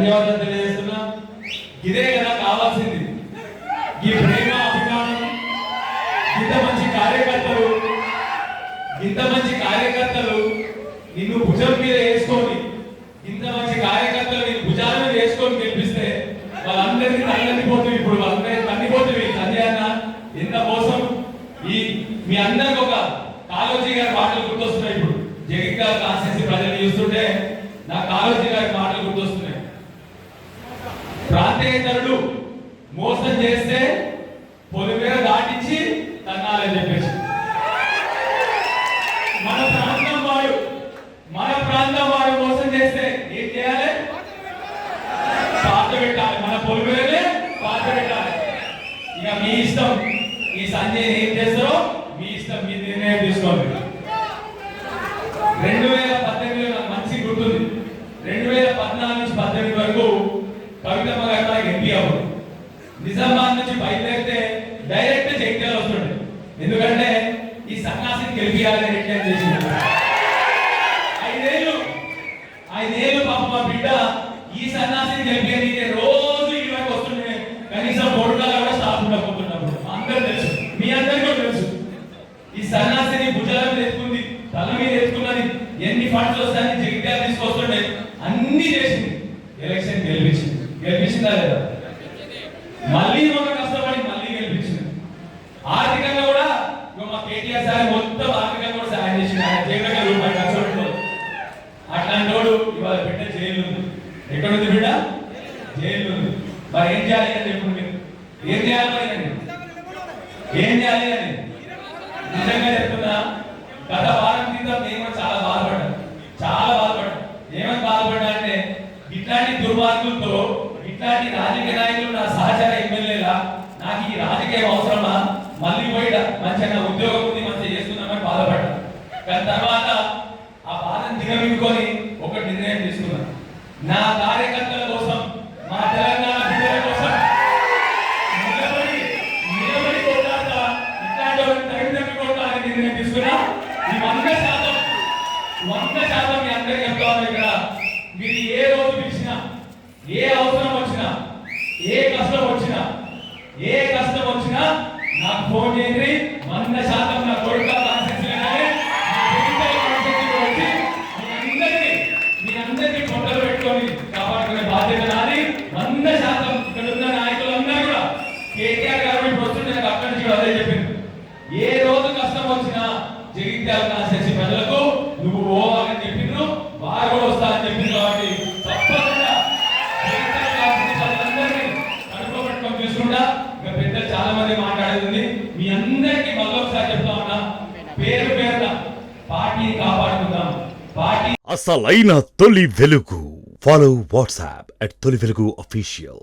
ధన్యవాదాలు తెలియజేస్తున్నా. ఇదే కదా కావాల్సింది, ఈ ప్రేమ అభిమానం. ఇంత మంచి కార్యకర్తలు నిన్ను భుజం మీద వేసుకొని, ఇంత మంచి కార్యకర్తలు నిన్ను భుజాల మీద వేసుకొని గెలిపిస్తే వాళ్ళందరికీ తల్లిపోతుంది. ఇప్పుడు వాళ్ళందరికీ తల్లిపోతుంది. సంజయ్ అన్న ఎంత మోసం. మీ అందరికి ఒక కాళోజీ గారి మాటలు గుర్తొస్తున్నాయి. ఇప్పుడు జగిత్యాల కాన్స్టిట్యూన్సీ ప్రజలు చూస్తుంటే నా కాళోజీ గారి మాటలు గుర్తొస్తున్నాయి. ప్రాంతేతరుడు మోసం చేస్తే పొలిమేర దాటించి తన్నాలని చెప్పేసి, మన ప్రాంతం వాడు మోసం చేస్తే ఏం చేయాలి? పాత పెట్టాలి. మన పొలిమేరనే పాత పెట్టాలి. ఇక మీ ఇష్టం. ఈ సంజయ్ ఏం చేస్తారో మీ ఇష్టం, మీ నిర్ణయం తీసుకోండి. 2018 నాకు మంచి గుర్తుంది. 2014 నుంచి 18 వరకు కవితమ్మ గారు నాకు ఎంపీ అవ్వదు. నిజామాబాద్ నుంచి బయలుదేరితే డైరెక్ట్ జగిత్యాల వస్తుండే. ఎందుకంటే ఈ సన్యాసిని గెలిపియాలని నిర్ణయం చేసింది. 5 ఏళ్ళు పాప మా బిడ్డ ఈ సన్యాసిని గెలిపి రోజు ఈ వరకు వస్తుండే. కనీసం బోర్డులలో కూడా స్టాఫ్ ఉండకపోతున్నప్పుడు అందరూ తెలుసు, మీ అందరికీ కూడా తెలుసు. ఈ సన్యాసిని భుజాల మీద ఎత్తుకుంది, తల మీద ఎత్తుకున్నది. ఎన్ని ఫండ్స్ వస్తాయని జగిత్యాల తీసుకొస్తుండే. అన్ని చేసింది. ఎలక్షన్ గెలిపించిందా లేదా? మళ్ళీ ఒక కష్టపడి మళ్ళీ గెలిపించింది. ఆర్థికంగా కూడా మా కేటీఆర్ సార్ మొత్తం ఆర్థికంగా కూడా సాయం చేసింది. ఆయన జగన్ రూపాయి ఖర్చు. అట్లాంటి వాడు ఇవాళ బిడ్డ జైలు ఉంది. ఎక్కడుంది బిడ్డ? జైలు ఉంది. మరి ఏం చేయాలి అని చెప్పండి. మీరు ఏం చేయాలి? ఏం చేయాలి అని నిజంగా చెప్తున్నా. గత వారం క్రితం నేను కూడా చాలా బాధపడ్డా. ఏమని బాధపడ్డా అంటే, ఇట్లాంటి దుర్మార్గులతో, ఇట్లాంటి రాజకీయ నాయకులు నా సహచర ఎమ్మెల్యేలా నాకు ఈ రాజకీయం అవసరమా? మళ్ళీ పోయి మంచిగా ఉద్యోగం ఉంది, మంచిగా చేస్తున్నామని బాధపడ్డా. కానీ తర్వాత ఆ బాధను దిగమింగుకొని ఒక నిర్ణయం తీసుకున్నా. నా కార్యకర్తల కోసం, మా తెలంగాణ బిడ్డల కోసం నిలబడి కొట్టాక ఇట్లాంటి తగిన కొట్టాలని నిర్ణయం తీసుకున్నా. ఈ 100% మీ అందరికీ చెప్తాను. ఇక్కడ మీరు ఏ రోజు పిలిచినా, ఏ అవసరం వచ్చినా, ఏ కష్టం వచ్చినా నాకు ఫోన్ చేయండి. 100% నా కొడుకు అందరినీ పొట్టలు పెట్టుకొని కాపాడుకునే బాధ్యత నాది. 100% ఇక్కడ ఉన్న నాయకులందరూ కూడా కేటీఆర్ గారు ఇప్పుడు వస్తుంటే నాకు అక్కడి నుంచి అదే చెప్పింది. ఏ రోజు కష్టం వచ్చినా జగిత్యాల కాన్స్టిట్యూన్సీ ప్రజలకు నువ్వు పోవాలని చెప్పిండ్రు, వారు కూడా వస్తారని చెప్పింది. కాబట్టి తప్పకుండా జగిత్యాల కాన్స్టిట్యూన్సీ ప్రజలందరినీ కనుక్కోబెట్టుకొని చూసుకుంటా. ఇంకా పెద్దలు చాలా మంది మాట్లాడేది. మీ అందరికీ మళ్ళొకసారి చెప్తా ఉన్నా, పేరున పార్టీని కాపాడుకుందాం. అసలైన తొలి వెలుగు. ఫాలో వాట్సాప్ @తొలి వెలుగు official.